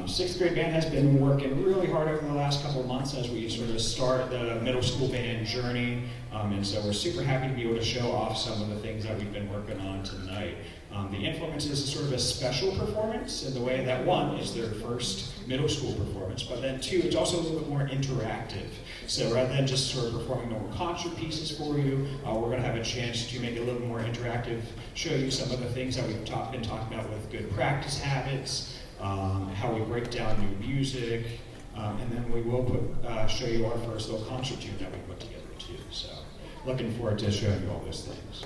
Sixth grade band has been working really hard over the last couple of months as we sort of start the middle school band journey, and so we're super happy to be able to show off some of the things that we've been working on tonight. The Informance is a sort of a special performance in the way that, one, is their first middle school performance, but then two, it's also a little bit more interactive. So rather than just sort of performing normal concert pieces for you, we're going to have a chance to make it a little more interactive, show you some of the things that we've been talking about with good practice habits, how we break down new music, and then we will show you our first little concert tune that we put together too. So looking forward to showing you all those things.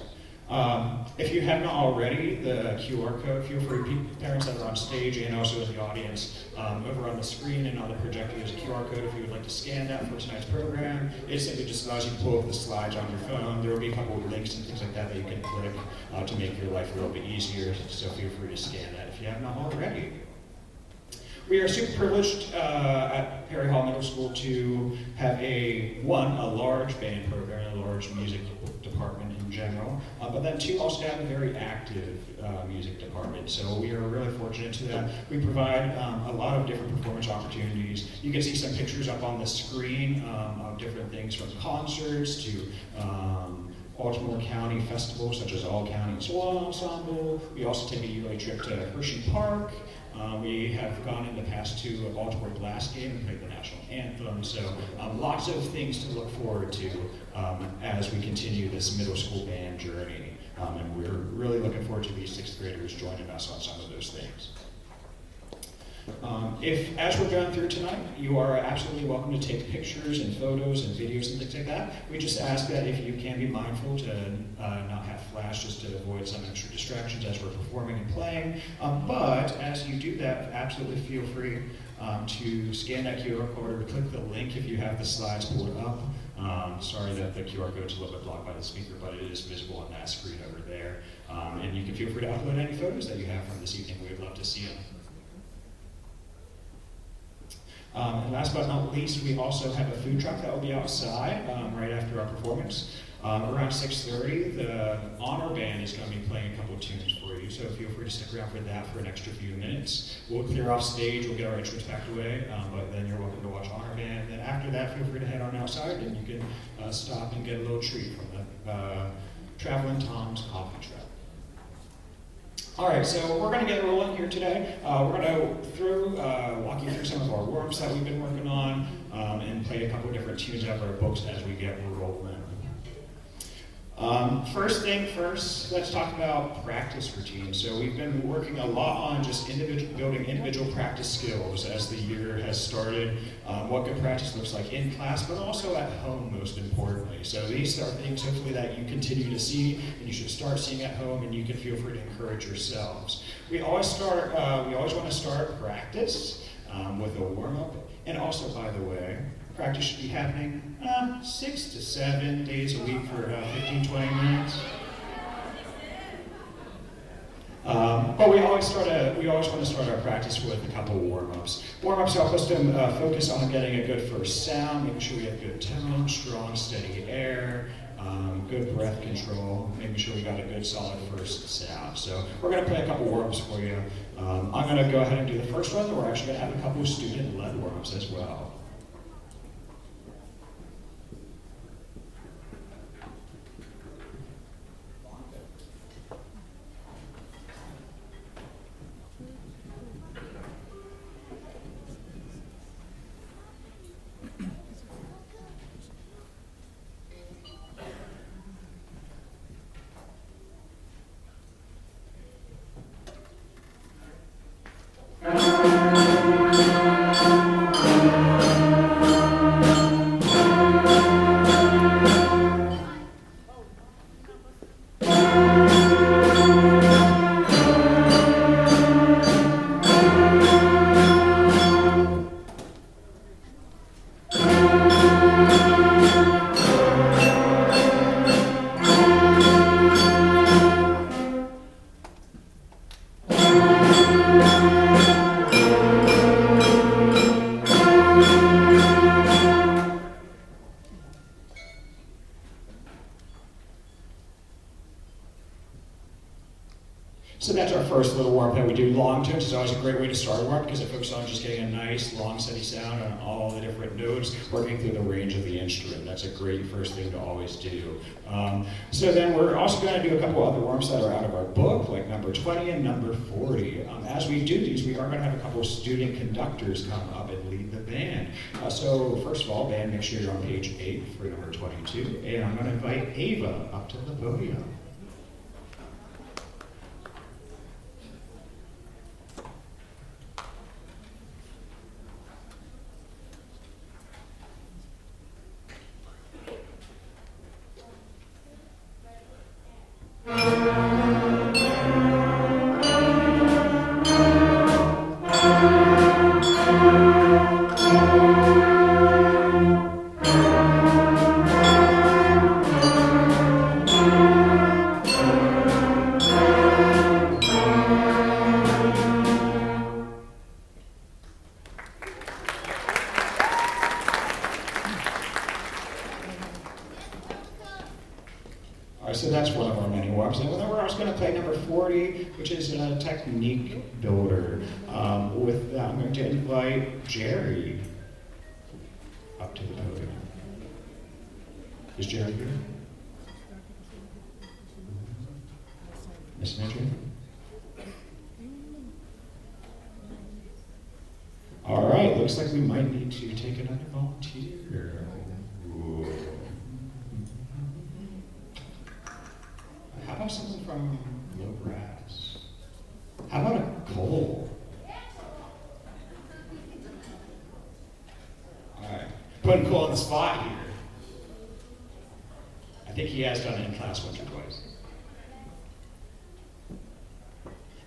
If you have not already, the QR code, feel free, parents that are on stage and also in the audience, over on the screen and on the projector there's a QR code if you would like to scan that for tonight's program. It simply just allows you to pull up the slides on your phone. There will be a couple of links and things like that that you can click to make your life a little bit easier, so feel free to scan that if you have not already. We are super privileged at Perry Hall Middle School to have a large band program, a large music department in general, but then two, also have a very active music department. So we are really fortunate to that. We provide a lot of different performance opportunities. You can see some pictures up on the screen of different things from concerts to Baltimore County festivals such as All County Soul Ensemble. We also take a yearly trip to Hershey Park. We have gone in the past to a Baltimore Blast game and played the national anthem. So lots of things to look forward to as we continue this middle school band journey. And we're really looking forward to these sixth graders joining us on some of those things. If, as we're going through tonight, you are absolutely welcome to take pictures and photos and videos and things like that. We just ask that if you can be mindful to not have flash, just to avoid some extra distractions as we're performing and playing. But as you do that, absolutely feel free to scan that QR code or click the link if you have the slides pulled up. Sorry that the QR code is a little bit blocked by the speaker, but it is visible on that screen over there. And you can feel free to upload any photos that you have from this evening. We would love to see them. And last but not least, we also have a food truck that will be outside right after our performance. Around 6:30, the honor band is going to be playing a couple of tunes for you, so feel free to stick around for that for an extra few minutes. We'll clear off stage, we'll get our instruments packed away, but then you're welcome to watch honor band. And then after that, feel free to head on outside and you can stop and get a little treat from the Traveling Tom's Coffee Truck. All right, so we're going to get rolling here today. We're going to walk you through some of our warm-ups that we've been working on and play a couple different tunes out of our books as we get rolling. First thing first, let's talk about practice routines. So we've been working a lot on just building individual practice skills as the year has started, what good practice looks like in class, but also at home most importantly. So these are things hopefully that you continue to see and you should start seeing at home, and you can feel free to encourage yourselves. We always want to start practice with a warm-up, and also, by the way, practice should be happening 6 to 7 days a week for 15-20 minutes. But we always want to start our practice with a couple of warm-ups. Warm-ups help us to focus on getting a good first sound, making sure we have good tone, strong, steady air, good breath control, making sure we got a good solid first sound. So we're going to play a couple warm-ups for you. I'm going to go ahead and do the first one. We're actually going to have a couple of student-led warm-ups as well. So that's our first little warm-up that we do long long tones is always a great way to start a warm because it focuses on just getting a nice, long, steady sound on all the different notes, working through the range of the instrument. That's a great first thing to always do. So then we're also going to do a couple other warms that are out of our book, like number 20 and number 40. As we do these, we are going to have a couple of student conductors come up and lead the band. So first of all, band, make sure you're on page 8 for number 22. And I'm going to invite Ava up to the podium. So that's one of our many warms. And then we're also going to play number 40, which is a technique builder. With that, I'm going to invite Jerry up to the podium. Is Jerry here? Miss Mitchell? All right, looks like we might need to take another volunteer. Ooh. How about someone from Low Grass? How about a Cole? All right, putting Cole on the spot here. I think he has done it in class once or twice.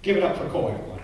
Give it up for Cole, everyone.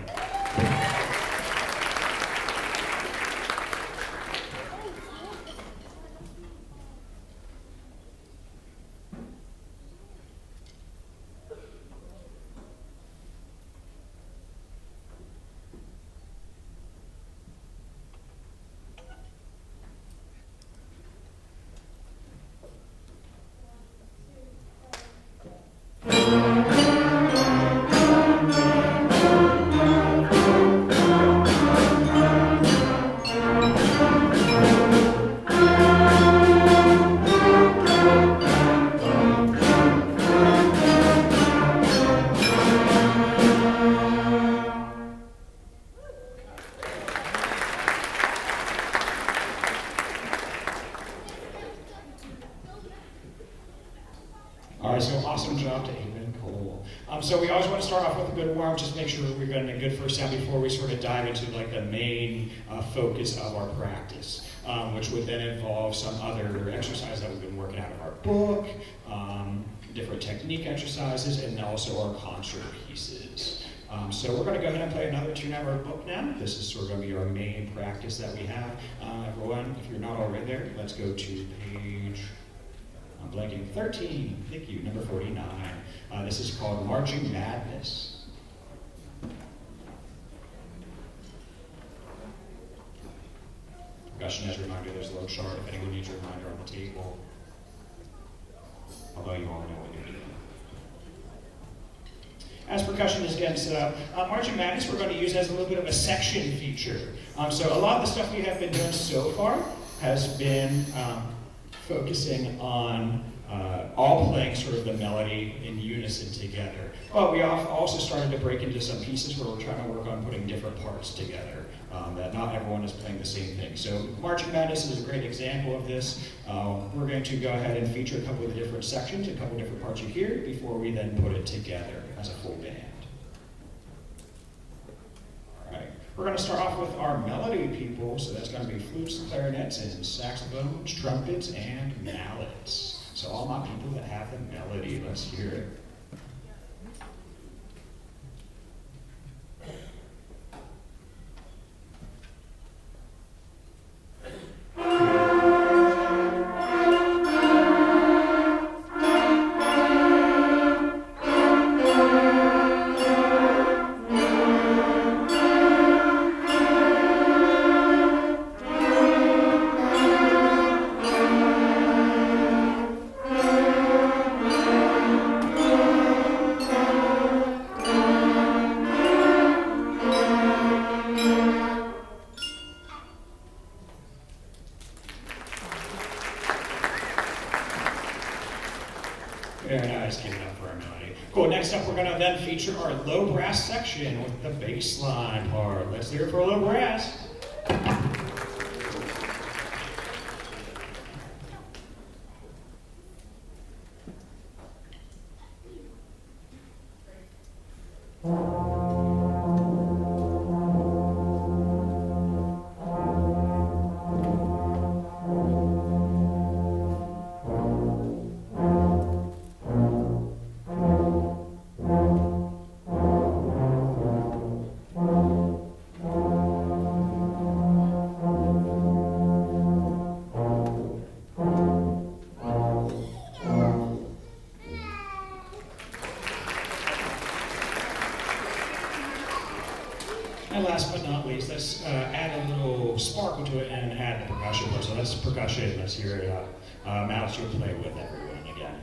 All right, so awesome job to Ava and Cole. So we always want to start off with a good warm, just make sure we're getting a good first sound before we sort of dive into like the main focus of our practice, which would then involve some other exercise that we've been working out of our book, different technique exercises, and also our concert pieces. So we're going to go ahead and play another tune out of our book now. This is sort of going to be our main practice that we have. Everyone, if you're not already there, let's go to page, I'm blanking, 13. Thank you, number 49. This is called Marching Madness. Percussion as a reminder, there's a little chart if anyone needs a reminder on the table. Although you all know what you're doing. As percussion is getting set up, Marching Madness we're going to use as a little bit of a section feature. So a lot of the stuff we have been doing so far has been focusing on all playing sort of the melody in unison together. But we also started to break into some pieces where we're trying to work on putting different parts together, that not everyone is playing the same thing. So Marching Madness is a great example of this. We're going to go ahead and feature a couple of the different sections, a couple of different parts you hear, before we then put it together as a full band. All right. We're going to start off with our melody people, so that's going to be flutes, clarinets, and saxophones, trumpets, and mallets. So all my people that have the melody, let's hear it. next up we're going to then feature our low brass section with the bass line part. Let's hear it for low brass. And last but not least, let's add a little sparkle to it and add the percussion part. So that's percussion. Let's hear it Mouse, you'll play with everyone again.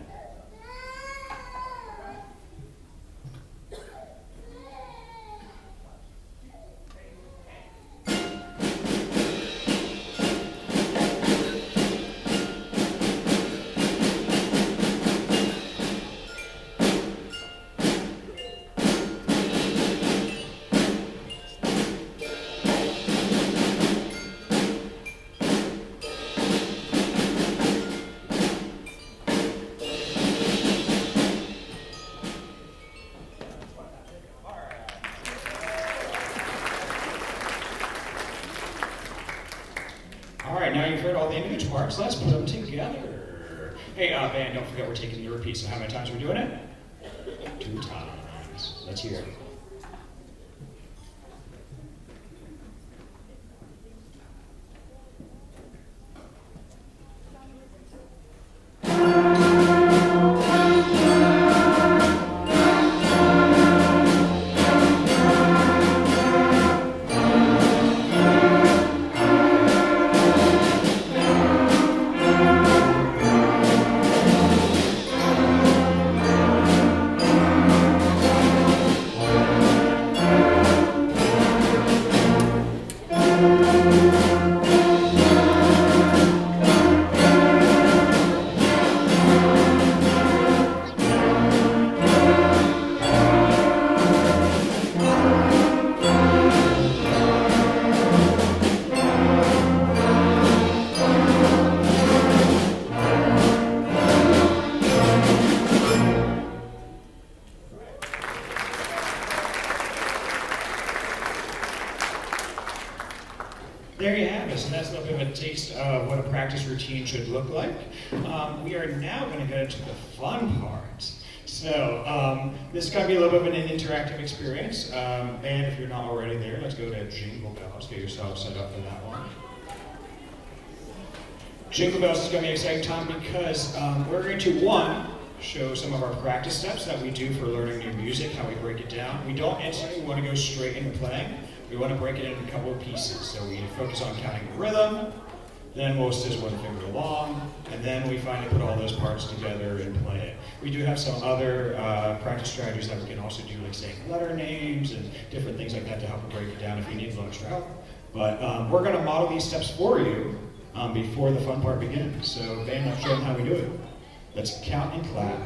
All right, now you've heard all the image parts. Let's put them together. Hey, band, don't forget we're taking the repeat. So how many times are we doing it? 2 times. Let's hear it. There you have it. So that's a little bit of a taste of what a practice routine should look like. We are now going to get into the fun part. So this is going to be a little bit of an interactive experience. And if you're not already there, let's go to Jingle Bells. Get yourself set up for that one. Jingle Bells is going to be an exciting time because we're going to, one, show some of our practice steps that we do for learning new music, how we break it down. We don't instantly want to go straight into playing. We want to break it into a couple of pieces. So we focus on counting the rhythm, then we'll scissor one finger along, and then we finally put all those parts together and play it. We do have some other practice strategies that we can also do, like saying letter names and different things like that to help break it down if you need a little extra help. But we're going to model these steps for you before the fun part begins. So band, I'll show them how we do it. Let's count and clap.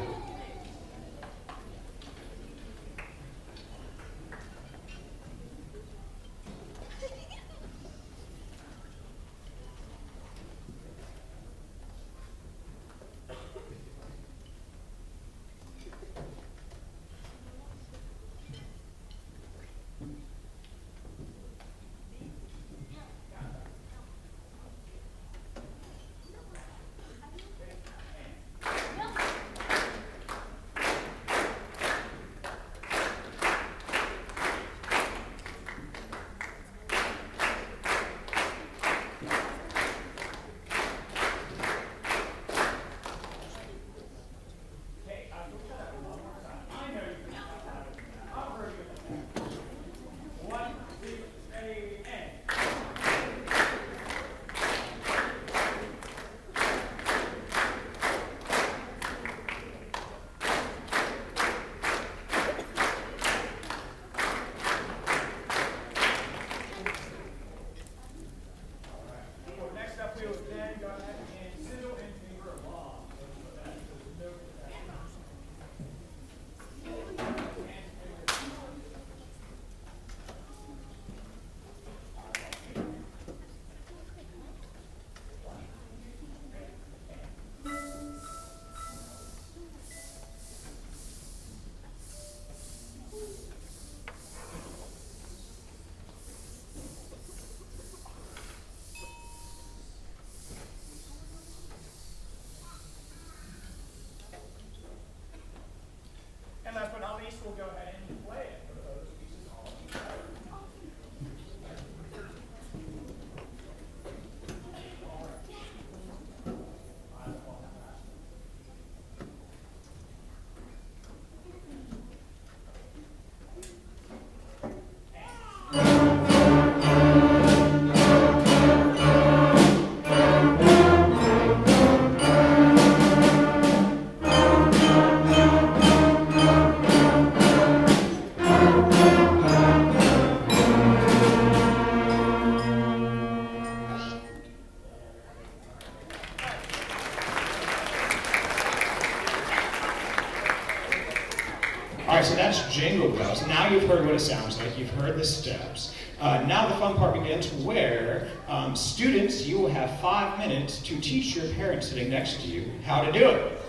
heard what it sounds like. You've heard the steps. Now the fun part begins where students, you will have 5 minutes to teach your parents sitting next to you how to do it.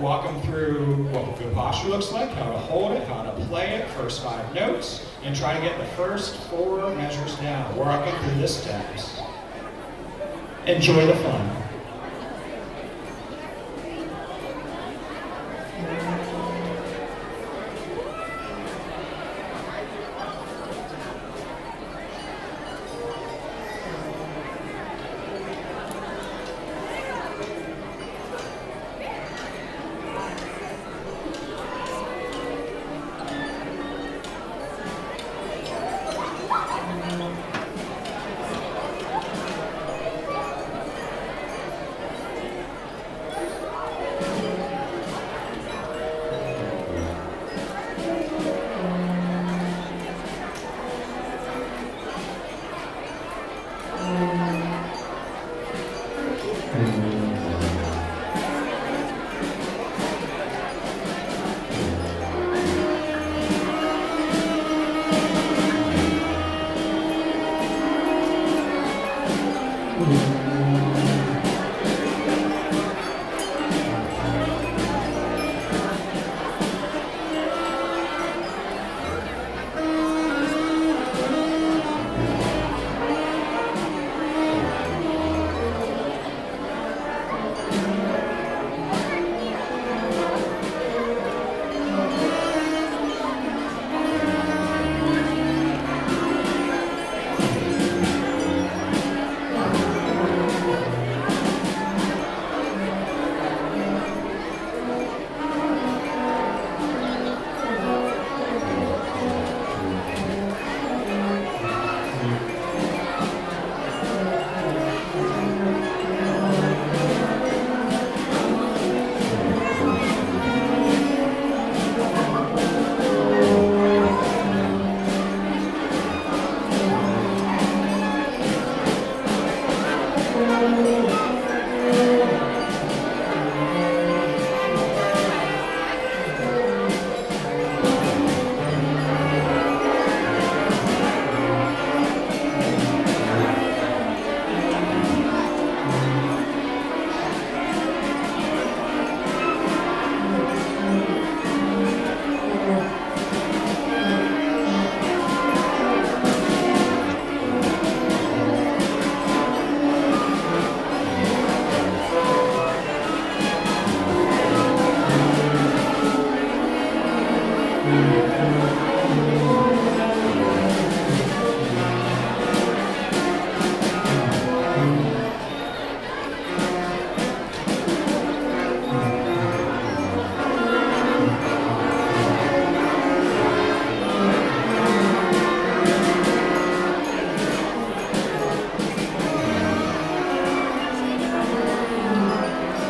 Walk them through what good posture looks like, how to hold it, how to play it, first 5 notes, and try to get the first 4 measures down. Walking through the steps. Enjoy the fun.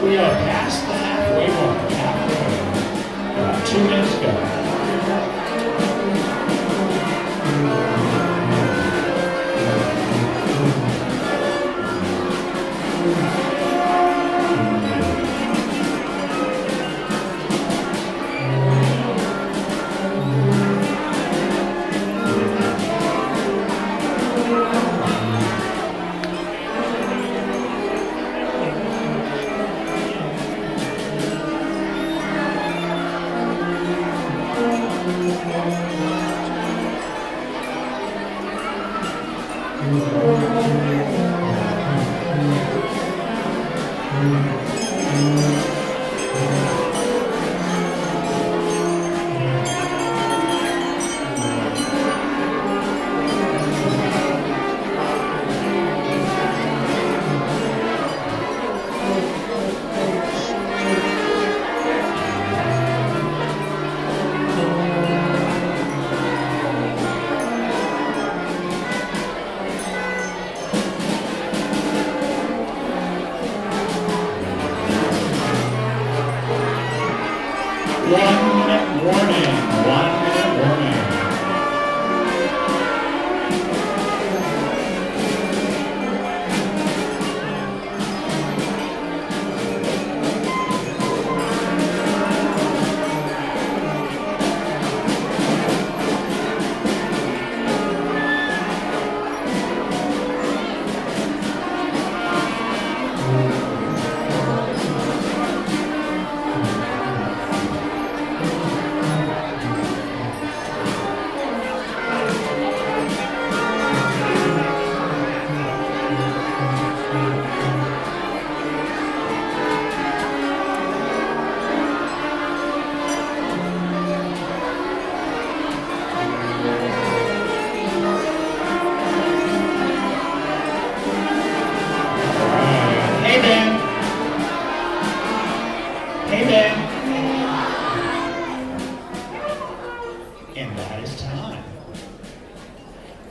We are past the halfway mark. Halfway. About 2 minutes to go.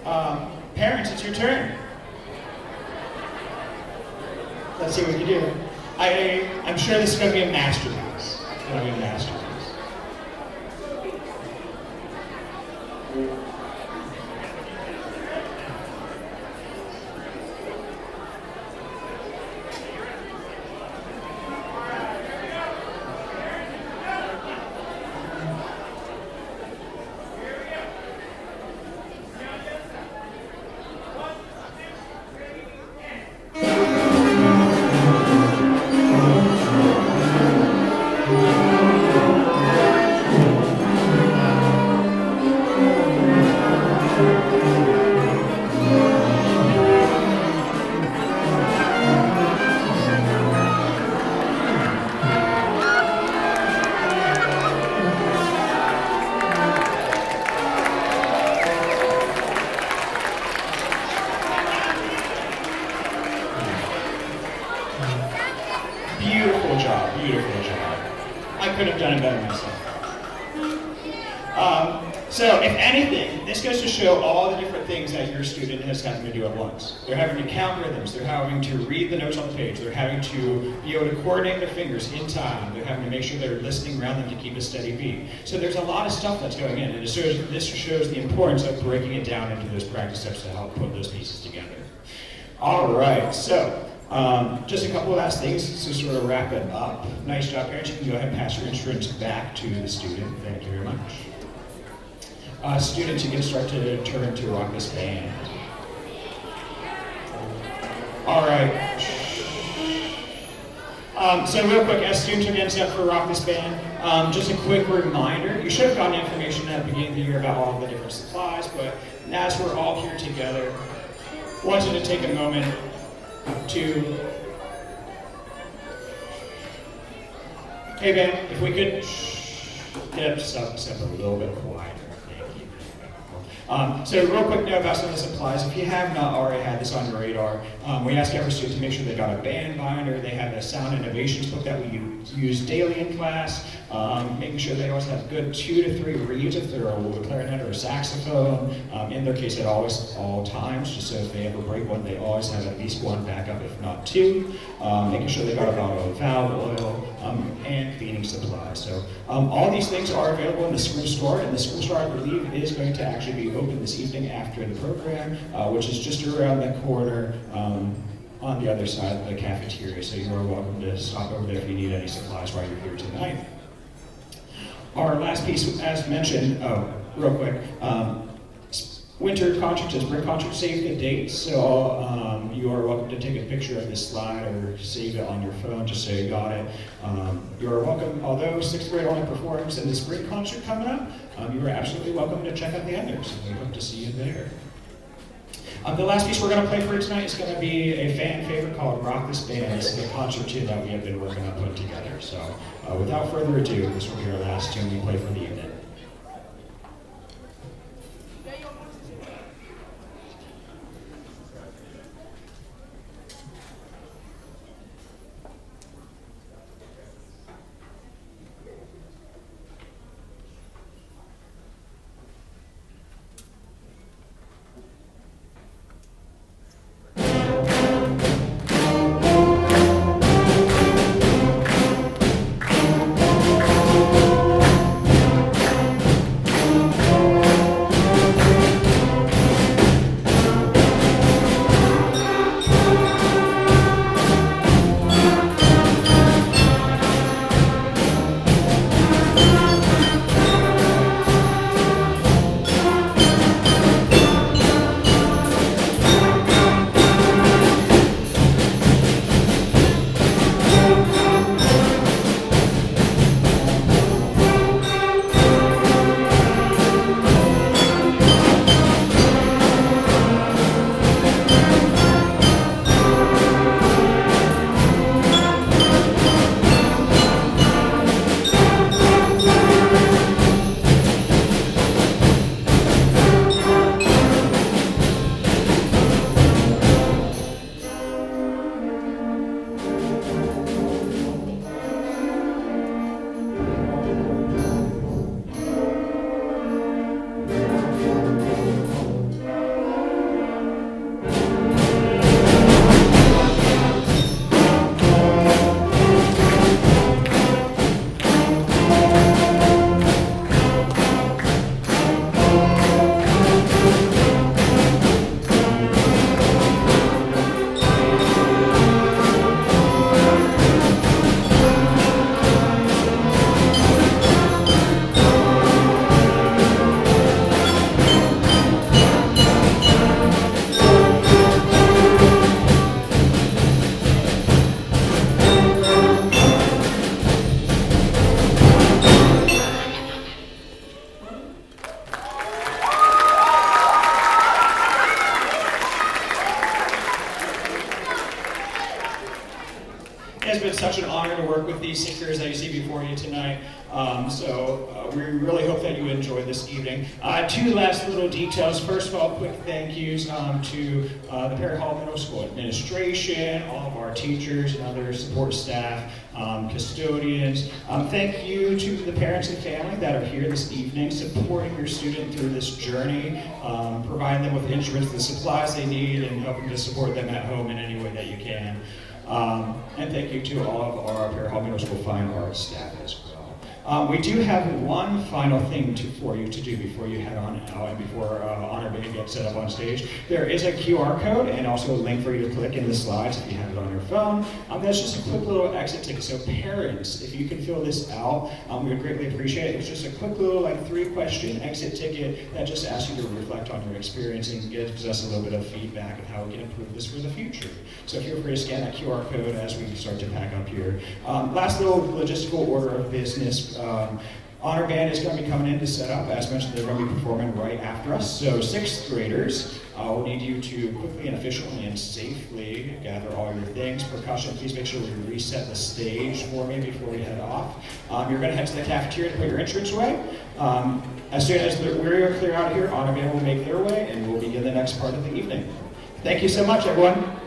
Parents, it's your turn. Let's see what you do. I'm sure this is going to be a masterpiece. It's going to be a masterpiece. Beautiful job, beautiful job. I could have done it better myself. So, if anything, this goes to show all the different things that your student has having to do at once. They're having to count rhythms, they're having to read the notes on the page, they're having to be able to coordinate their fingers in time, they're having to make sure they're listening around them to keep a steady beat. So there's a lot of stuff that's going in, and this shows the importance of breaking it down into those practice steps to help put those pieces together. All right, so just a couple of last things to sort of wrap it up. Nice job, parents. You can go ahead and pass your instruments back to the student. Thank you very much. Students, you can start to turn to rock this band. All right. So real quick, as students are getting set for rock this band, just a quick reminder, you should have gotten information at the beginning of the year about all the different supplies, but as we're all here together, I wanted to take a moment to, hey Ben, if we could get up a little bit quieter. Thank you. So real quick note about some of the supplies. If you have not already had this on your radar, we ask every student to make sure they got a band binder, they have a sound innovations book that we use daily in class, making sure they always have good 2 to 3 reeds if they're a clarinet or a saxophone, in their case at all times, just so if they ever break one, they always have at least one backup, if not 2, making sure they got a bottle of valve oil, and cleaning supplies. So all these things are available in the school store, and the school store, I believe, is going to actually be open this evening after the program, which is just around the corner on the other side of the cafeteria. So you are welcome to stop over there if you need any supplies while you're here tonight. Our last piece, as mentioned, real quick, winter concerts and spring concerts save the dates, so you are welcome to take a picture of this slide or save it on your phone just so you got it. You are welcome, although 6th grade only performs in the spring concert coming up, you are absolutely welcome to check out the others. We hope to see you there. The last piece we're going to play for tonight is going to be a fan favorite called Rock This Band. This is a concert tune that we have been working on putting together. So without further ado, this will be our last tune we play for the evening. has been such an honor to work with these singers that you see before you tonight. We really hope that you enjoy this evening. Two last little details. First of all, quick thank yous to the Perry Hall Middle School administration, all of our teachers and other support staff, custodians. Thank you to the parents and family that are here this evening, supporting your student through this journey, providing them with instruments, the supplies they need, and helping to support them at home in any way that you can. And thank you to all of our Perry Hall Middle School Fine Arts staff as well. We do have one final thing for you to do before you head on out and before Honor Band gets set up on stage. There is a QR code and also a link for you to click in the slides if you have it on your phone. That's just a quick little exit ticket. So parents, if you can fill this out, we would greatly appreciate it. It's just a quick little 3-question exit ticket that just asks you to reflect on your experience and gives us a little bit of feedback of how we can improve this for the future. So feel free to scan that QR code as we start to pack up here. Last little logistical order of business. Honor Band is going to be coming in to set up. As mentioned, they're going to be performing right after us. So 6th graders, we'll need you to quickly and efficiently and safely gather all your things. Percussion, please make sure we reset the stage for me before we head off. You're going to head to the cafeteria to put your instruments away. As soon as we're clear out of here, Honor Band will make their way and we'll begin the next part of the evening. Thank you so much, everyone.